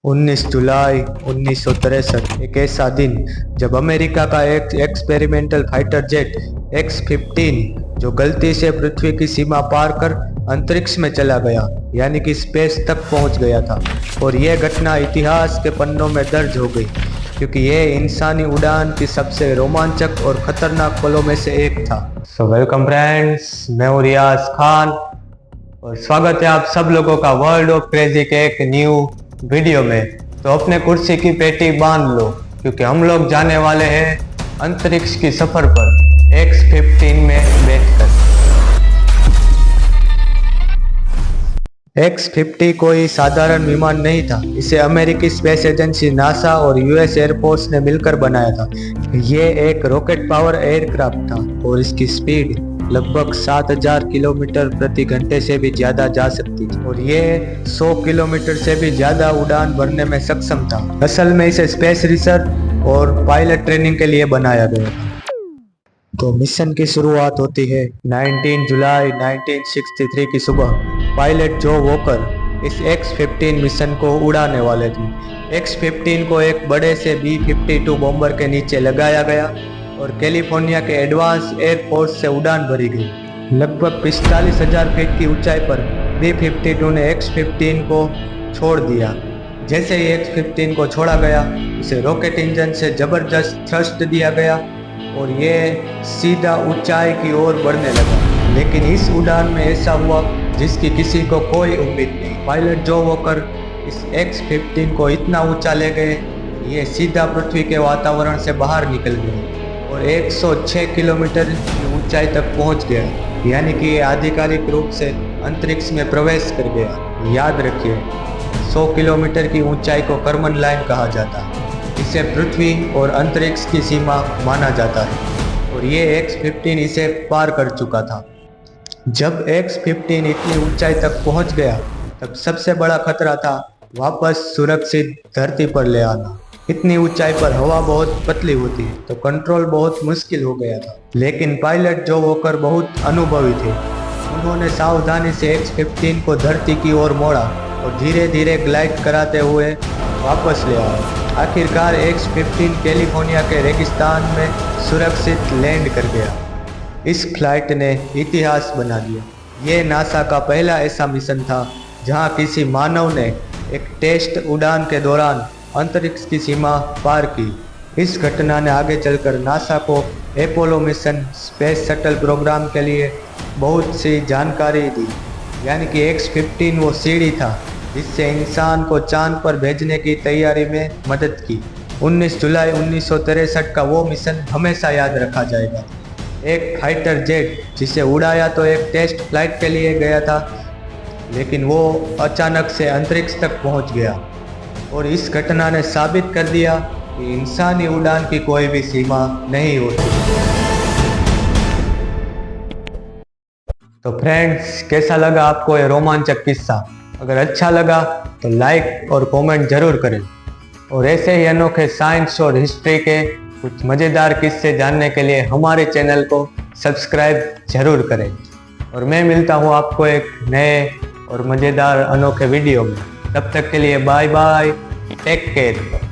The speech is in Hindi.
19 जुलाई 1963 एक ऐसा दिन जब अमेरिका का एक एक्सपेरिमेंटल फाइटर जेट X-15 जो गलती से पृथ्वी की सीमा पार कर अंतरिक्ष में चला गया यानी कि स्पेस तक पहुंच गया था। और यह घटना इतिहास के पन्नों में दर्ज हो गई क्योंकि यह इंसानी उड़ान की सबसे रोमांचक और खतरनाक पलों में से एक था। सो वेलकम फ्रेंड्स, मैं हूं रियाज खान और स्वागत है आप सब लोगों का वर्ल्ड ऑफ क्रेजी के एक न्यू वीडियो में। तो अपने कुर्सी की पेटी बांध लो क्योंकि हम लोग जाने वाले हैं अंतरिक्ष की सफर पर X-15 में बैठकर। X-50 कोई साधारण विमान नहीं था। इसे अमेरिकी स्पेस एजेंसी नासा और यूएस एयरफोर्स ने मिलकर बनाया था। ये एक रॉकेट पावर एयरक्राफ्ट था और इसकी स्पीड लगभग 7000 किलोमीटर प्रति घंटे से भी ज्यादा जा सकती थी और ये 100 किलोमीटर से भी ज्यादा उड़ान भरने में सक्षम था। असल में इसे स्पेस रिसर्च और पायलट ट्रेनिंग के लिए बनाया गया था। तो मिशन की शुरुआत होती है 19 जुलाई 1963 की सुबह। पायलट जो वॉकर इस X-15 मिशन को उड़ाने वाले थे। X-15 को एक बड़े से B-52 बॉम्बर के नीचे लगाया गया और कैलिफोर्निया के एडवांस एयरफोर्स से उड़ान भरी गई। लगभग 45,000 फीट की ऊंचाई पर B-52 ने X-15 को छोड़ दिया। जैसे ही X-15 को छोड़ा गया उसे रॉकेट इंजन से जबरदस्त थ्रस्ट दिया गया और ये सीधा ऊंचाई की ओर बढ़ने लगा। लेकिन इस उड़ान में ऐसा हुआ जिसकी किसी को कोई उम्मीद नहीं। पायलट जो वॉकर इस X-15 को इतना ऊंचा ले गए ये सीधा पृथ्वी के वातावरण से बाहर निकल गए और 106 किलोमीटर की ऊंचाई तक पहुंच गया, यानी कि ये आधिकारिक रूप से अंतरिक्ष में प्रवेश कर गया। याद रखिए 100 किलोमीटर की ऊंचाई को कर्मन लाइन कहा जाता है। इसे पृथ्वी और अंतरिक्ष की सीमा माना जाता है और ये X-15 इसे पार कर चुका था। जब X-15 इतनी ऊंचाई तक पहुंच गया तब सबसे बड़ा खतरा था वापस सुरक्षित धरती पर ले आना। इतनी ऊंचाई पर हवा बहुत पतली होती है तो कंट्रोल बहुत मुश्किल हो गया था। लेकिन पायलट जो वॉकर बहुत अनुभवी थे। उन्होंने सावधानी से X-15 को धरती की ओर मोड़ा और धीरे धीरे ग्लाइड कराते हुए वापस ले आए। आखिरकार X-15 कैलिफोर्निया के रेगिस्तान में सुरक्षित लैंड कर गया। इस फ्लाइट ने इतिहास बना दिया। ये नासा का पहला ऐसा मिशन था जहां किसी मानव ने एक टेस्ट उड़ान के दौरान अंतरिक्ष की सीमा पार की। इस घटना ने आगे चलकर नासा को Apollo mission space shuttle program के लिए बहुत सी जानकारी दी, यानी कि X-15 वो सीढ़ी था जिससे इंसान को चांद पर भेजने की तैयारी में मदद की। 19 जुलाई 1963 का वो मिशन हमेशा याद रखा जाएगा। एक फाइटर जेट जिसे उड़ाया तो एक टेस्ट फ्लाइट के लिए गया था, लेकिन वो अचानक से अंतरिक्ष तक पहुंच गया और इस घटना ने साबित कर दिया कि इंसानी उड़ान की कोई भी सीमा नहीं होती। तो फ्रेंड्स, कैसा लगा आपको ये रोमांचक किस्सा? अगर अच्छा लगा तो लाइक और कमेंट जरूर करें और ऐसे ही अनोखे साइंस और हिस्ट्री के कुछ मज़ेदार किस्से जानने के लिए हमारे चैनल को सब्सक्राइब जरूर करें। और मैं मिलता हूँ आपको एक नए और मज़ेदार अनोखे वीडियो में। तब तक के लिए बाय बाय, टेक केयर।